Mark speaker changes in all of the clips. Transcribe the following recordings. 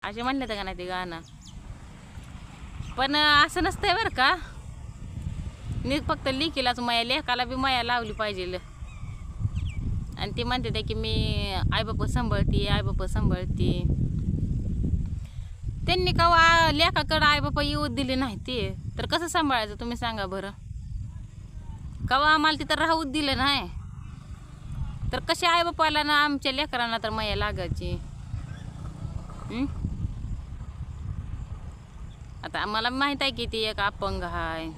Speaker 1: असे म्हणले तर का नाही ते गाणं. पण असं नसतंय बरं का. नी फक्त लिखीलाच माया, लेकाला बी माया लावली पाहिजे. आणि ती म्हणते ते की मी आईबाप सांभाळते, आईबाप सांभाळते. त्यांनी कवा लेकाकडं आईबाप येऊ दिले नाही ते तर कसं सांभाळायचं तुम्ही सांगा बरं. कवा आम्हाला तिथं राहूच दिलं नाही तर कशा आईबापाला ना आमच्या लेकरांना तर माया लागायची. आता आम्हाला माहित आहे की ती एक अपंग आहे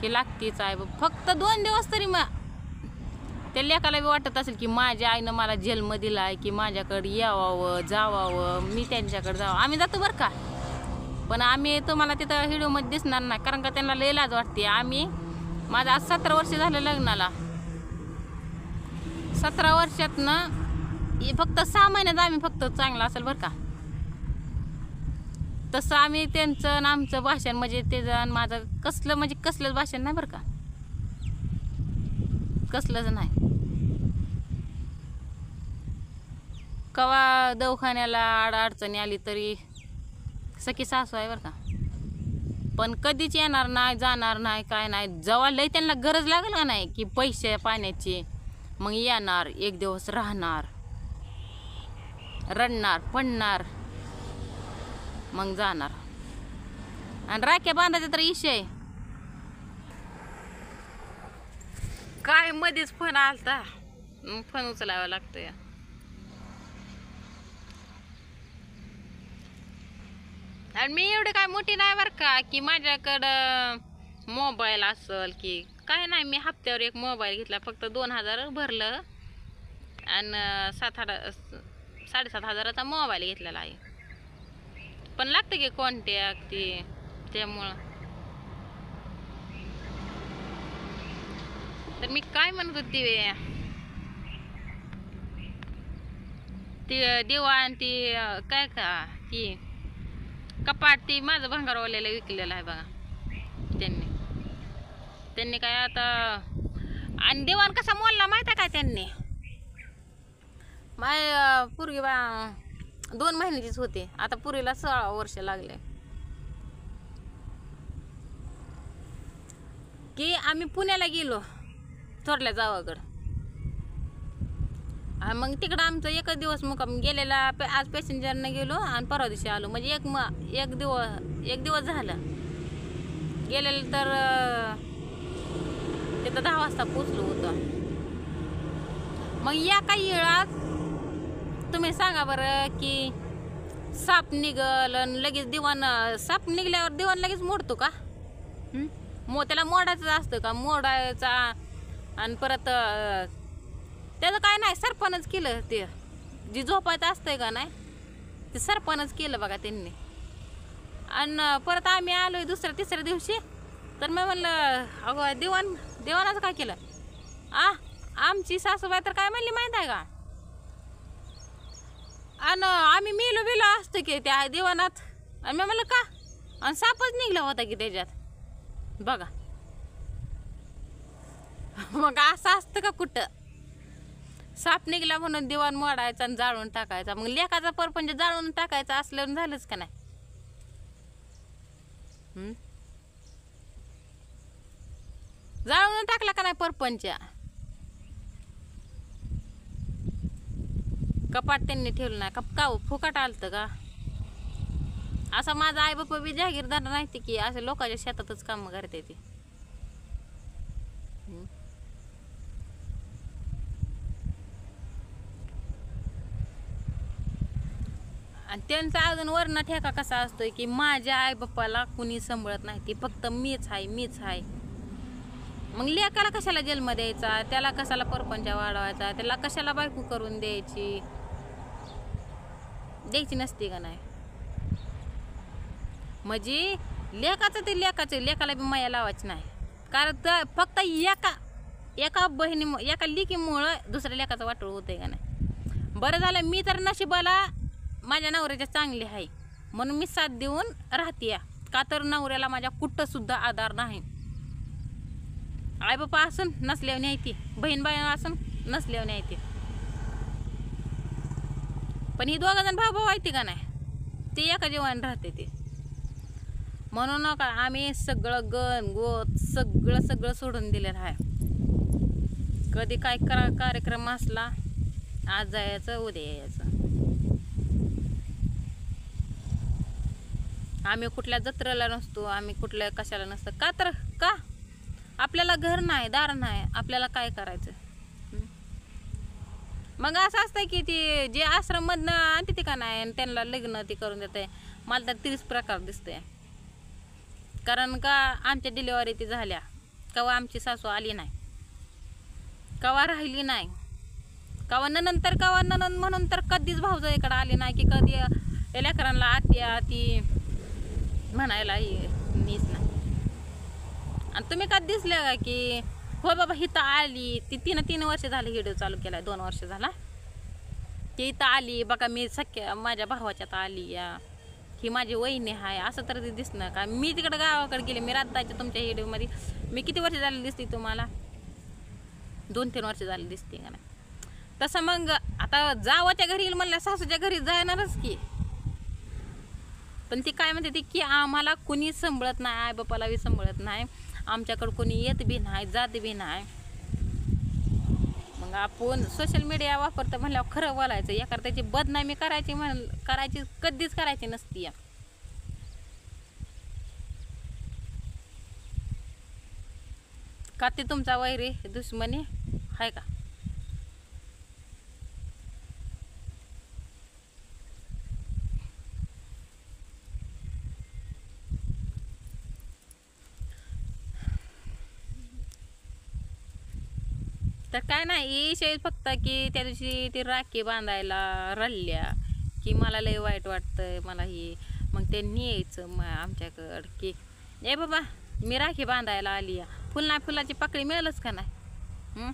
Speaker 1: की लागतीच आहे. फक्त 2 दिवस तरी मग त्या लेकाला बी वाटत असेल की माझ्या आईनं मला जन्म दिलाय की माझ्याकडे यावावं जावावं, मी त्यांच्याकडे जावं. आम्ही जातो बरं का, पण आम्ही तुम्हाला तिथं व्हिडिओमध्ये दिसणार नाही कारण का त्यांना लय लाज वाटते. आम्ही माझं आज 17 वर्ष झालं लग्नाला. 17 वर्षातनं फक्त 6 महिन्यात आम्ही फक्त चांगलं असेल बरं का. तसं आम्ही त्यांचं आणि आमचं भाषण म्हणजे त्याचं आणि माझं कसलं म्हणजे कसलंच भाषण नाही बरं का, कसलंच नाही. कवा दवाखान्याला अडचणी आली तरी सखी सासू आहे बरं का, पण कधीच येणार नाही जाणार नाही काय नाही. जेव्हा लय त्यांना गरज लागेल का नाही की पैसे पाण्याची मग येणार, 1 दिवस राहणार, रडणार पडणार मग जाणार. आणि राख्या बांधायचा तर विषय काय मध्येच फोन आलता, फोन उचलावा लागतोय. आणि मी एवढी काय मोठी नाही बरं का की माझ्याकडं मोबाईल असेल की काय नाही. मी हप्त्यावर एक मोबाईल घेतला, फक्त 2000 भरलं आणि 7,500 हजाराचा मोबाईल घेतलेला आहे. पण लागतं की कॉन्टॅक्ट ते त्यामुळं. तर मी काय म्हणत होती ती दिवाण ती काय का ती कपाट ती माझं भंगारवाल्याला विकलेलं आहे बघा त्यांनी काय आता. आणि दिवाण कसा मोडला माहिती आहे काय त्यांनी. माय पोरगी 2 महिन्याचीच होते, आता पुरीला 16 वर्ष लागले. की आम्ही पुण्याला गेलो थोरल्या जावाकडं. मग तिकडं आमचं 1 दिवस मुक्काम गेलेला. आज पॅसेंजरनं गेलो आणि परवा दिवशी आलो. म्हणजे एक दिवस झालं गेलेलं. तर तिथं 10 वाजता पोचलो होतो. मग या काही वेळात तुम्ही सांगा बरं की साप निघल आणि लगेच दिवाण, साप निघल्यावर दिवाण लगेच मोडतो का? त्याला मोडायचं असतं का? मोडायचा आणि परत त्याचं काय नाही, सरपणच केलं. ते जी झोपायचं असतंय का नाही ते सरपणच केलं बघा त्यांनी. आणि परत आम्ही आलोय 2-3 दिवशी. तर मी म्हणलं अगं दिवाणाचं काय केलं? आमची सासूबाई तर काय म्हणली माहीत आहे का, आणि आम्ही मेलो असतो की त्या दिवाणात. आणि मी म्हणलं का, आणि सापच निघला होता की त्याच्यात बघा. मग असं असतं का कुठं? साप निघला म्हणून दिवाण मोडायचा आणि जाळून टाकायचा. मग लेकाचा परपंच जाळून टाकायचा असल्यावर झालंच का नाही? जाळून टाकला का नाही परपंच? कपाट त्यांनी ठेवलं नाही का फुकट आलतं का? असं माझा आई बाप्पा बी जागीरदार नाही की असे लोकांच्या शेतातच काम करते ते. आणि त्यांचा अजून वर्ण ठेका कसा असतोय की माझ्या आई बाप्पाला कुणी सांभाळत नाही, ती फक्त मीच आहे. मग लेकाला कशाला जन्म द्यायचा, त्याला कशाला परपंच वाढवायचा, त्याला कशाला बायको करून द्यायची नसते का नाही? म्हणजे लेकाचं ते लेकाला बी माया लावायची नाही. कारण फक्त एका एका लेकीमुळं दुसऱ्या लेकाचं वाटोळ होतंय का नाही? बरं झालं मी तर नशिबाला माझ्या नवऱ्याच्या चांगली आहे म्हणून मी साथ देऊन राहते. का तर नवऱ्याला माझ्या कुठं सुद्धा आधार नाही. आई बापा असून नसल्यावर न्यायती, बहीण असून नसल्यावर न्यायती. पण ही दोघं जण भाऊ भाऊ आहेत का नाही, ते एका जीवाने राहते ते. म्हणून का आम्ही सगळं गण गोत सगळं सगळं सोडून दिलेलं आहे. कधी काय कार्यक्रम असला, आज जायचं उद्या यायचं. आम्ही कुठल्या जत्रेला नसतो, आम्ही कुठल्या कशाला नसतं. का तर का आपल्याला घर नाही दार नाही, आपल्याला काय करायचं. मग असं असतं की ती जे आश्रममधनं आणते ते का नाही आणि त्यांना लग्न ती करून देते. मला तर 30 प्रकार दिसते. कारण का आमच्या डिलिव्हरी ती झाल्या कवा आमची सासू आली नाही, कवा राहिली नाही, कवा नंतर कवा ननंद म्हणून तर कधीच भाऊजाईकडे आली नाही की कधी या लेकरांना आत्या ती म्हणायला नीच नाही. आणि तुम्ही कधी दिसले का की हो बाबा हिथं आली ती 3 वर्ष झाली व्हिडिओ चालू केलाय, 2 वर्ष झाला की इथं आली बघा मी सख्या माझ्या भावाच्यात आली या, ही माझी वहिनी आहे, असं तर ते दिसणं का. मी तिकडे गावाकडे गेले, मी रात्रीच्या तुमच्या व्हिडिओमध्ये मी किती वर्ष झाली दिसते तुम्हाला, 2-3 वर्ष झाली दिसते का नाही. तसं मग आता जावाच्या घरी येईल म्हणलं सासूच्या घरी जाणारच की. पण ती काय म्हणते ती की आम्हाला कुणी सांभाळत नाही, आई बापाला बी सांभाळत नाही, आमच्याकडे कोणी येत बी नाही जात बी नाही. मग आपण सोशल मीडिया वापरतो म्हणल्यावर खरं बोलायचं. एखाद्याची बदनामी करायची कधीच करायची नसती. का ते तुमचा वैरी दुश्मनी आहे का. तर काय नाही शेत फक्त की त्या दिवशी ती राखी बांधायला रल्ल्या की मला लय वाईट वाटतंय मला ही. मग ते न्यायचं मग आमच्याकडं की ए बाबा मी राखी बांधायला आली या, फुलाची पाकळी मिळेलच का नाही.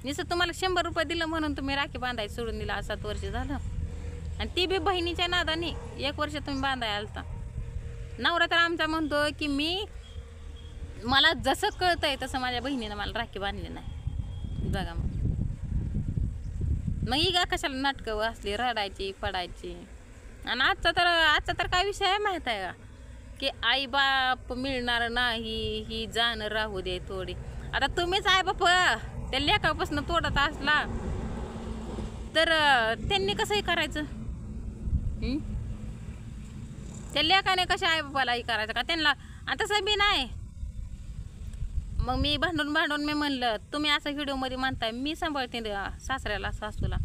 Speaker 1: नुसतं तुम्हाला 100 रुपये दिलं म्हणून तुम्ही राखी बांधायला सोडून दिला. 7 वर्ष झालं आणि ती बी बहिणीच्या नादाने 1 वर्ष तुम्ही बांधायला आलता. नवरा तर आमचा म्हणतो की मला जसं कळतंय तसं माझ्या बहिणीनं मला राखी बांधली नाही. बघा मग ही का कशाला नाटकं असली रडायची पडायची. आणि आजचा तर काय विषय आहे माहीत आहे का की आई बाप मिळणार नाही, ही जाणं राहू दे थोडी. आता तुम्हीच आई बाप त्या लेखापासून तोडत असला तर त्यांनी कसंही करायचं. त्या लेखाने कशा आई बापालाही करायचं का त्यांना. आणि तसं बी नाही. मग मी भांडून मी म्हणलं तुम्ही असं व्हिडिओमध्ये म्हणताय मी सांभाळते सासऱ्याला सासूला.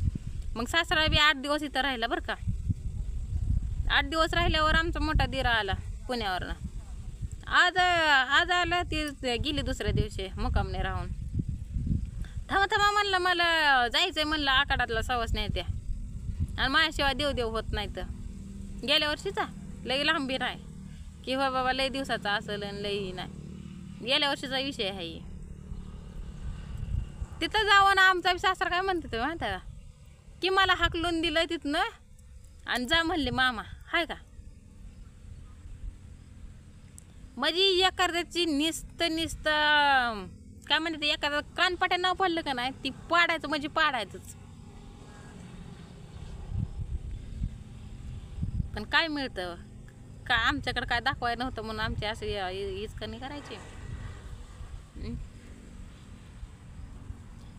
Speaker 1: मग सासरा बी 8 दिवस इथं राहिला बरं का. 8 दिवस राहिल्यावर आमचा मोठा दिरा आला पुण्यावरनं. आज आला ती गेली दुसऱ्या दिवशी मुक्कामने राहून. थांबा म्हणलं मला जायचंय म्हणलं आखाडातला सवास नाही त्या आणि माझ्याशिवाय देव होत नाही. तर गेल्या वर्षीचा लई लांबी नाही की हो बाबा लई दिवसाचा असेल आणि लई नाही. गेल्या वर्षीचा विषय आहे. तिथं जावं ना आमचा सासरा काय म्हणते ते माहिती का की मला हाकलून दिलं तिथनं आणि जा म्हणले मामा हाय का. म्हणजे एखाद्याची निस्त काय म्हणते ते एखादा कानपाट्या नाव पडलं का नाही ती पाडायचं म्हणजे पाडायचंच. पण काय मिळतं का आमच्याकडे काय दाखवायला नव्हतं म्हणून आमचे असे हिचकणी करायचे.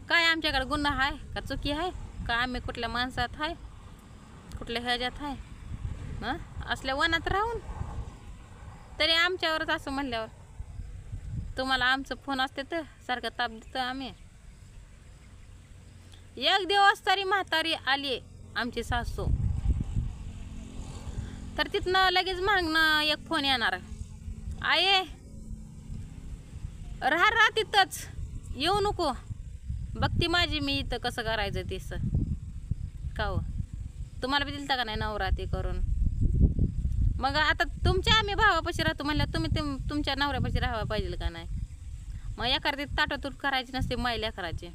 Speaker 1: काय आमच्याकडे गुन्हा आहे का चुकी आहे का आम्ही कुठल्या माणसात आहे कुठल्या ह्याच्यात आहे असल्या वनात राहून तरी आमच्यावरच असं म्हणल्यावर तुम्हाला आमचं फोन असते तर सारखं ताप देतो आम्ही. 1 दिवस तरी म्हातारी आली आमची सासू तर तिथनं लगेच मागणं एक फोन येणार आहे राहा तिथंच येऊ नको बघती माझी मी इथं कसं करायचं तेच का हो. तुम्हाला बी दिलता का नाही नवरा ते करून. मग आता तुमच्या आम्ही भावापाशी राहतो म्हणलं तुम्ही तुमच्या नवऱ्यापाशी राहावा पाहिजे का नाही. मग एखादी ताटातूट करायची नसते मायल्या करायची.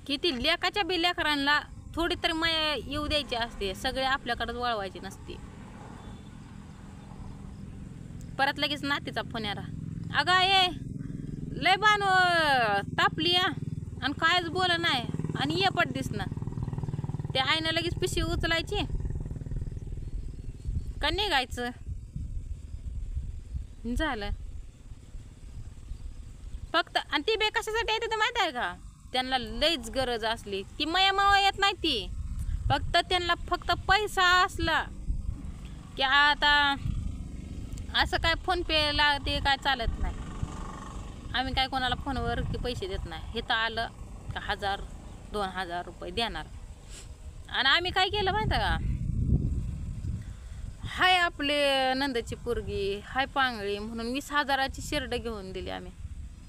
Speaker 1: किती लेकाच्या बी लेकरांना थोडी तरी माया येऊ द्यायची असते. सगळे आपल्याकडे वळवायची नसते. परत लगेच नातीचा फोन यारा अगं ये लय बानो तापली आणि कायच बोल नाही आणि ये पट दिसणं. त्या आईनं लगेच पिशवी उचलायची का निघायचं, झालं. फक्त आणि ती बे कशासाठी येते तर माहिती आहे का, त्यांना लईच गरज असली ती मया येत नाही ती. फक्त त्यांना फक्त पैसा असला की आता असं काय फोन पेला ते काय चालत नाही. आम्ही काय कोणाला फोनवर की पैसे देत नाही. हे तर आलं का 1000-2000 रुपये देणार. आणि आम्ही काय केलं माहिती आहे का, हाय आपले नंदाची पोरगी हाय पांगळी म्हणून 20,000ची शर्ट घेऊन दिली आम्ही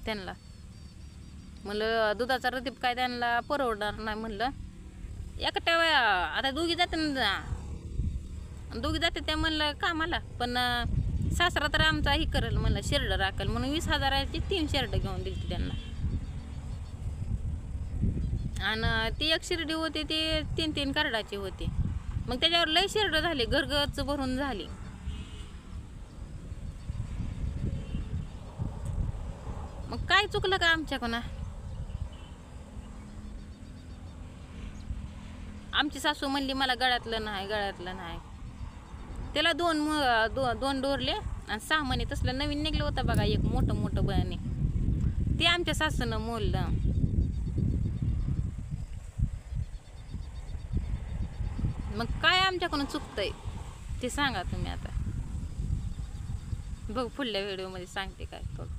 Speaker 1: त्यांना. म्हणलं दुधाचा रतीब काय त्यांना परवडणार नाही. म्हणलं एकट्या वेळा आता दोघी जाते ना, दोघी जाते त्या म्हणलं कामाला, पण सासरा तर आमचा ही करेल म्हणलं शर्ट राखेल म्हणून 20,000ची 3 शर्ट घेऊन दिली त्यांना. आणि ती एक शिर्डी होती ती 3-3 कार्डाची होती. मग त्याच्यावर लई शर्ट झाली, घरगच भरून झाली. मग काय चुकलं का आमच्याकडून. आमची सासू म्हणली मला गळ्यातलं नाही. त्याला 2 डोरले आणि 6 महिने तसलं नवीन निघलं होतं बघा एक मोठं बयाने, ते आमच्या सासूनं मोडलं. मग काय आमच्याकडून चुकतंय ते सांगा तुम्ही आता. बघ पुढल्या व्हिडिओमध्ये सांगते काय करू.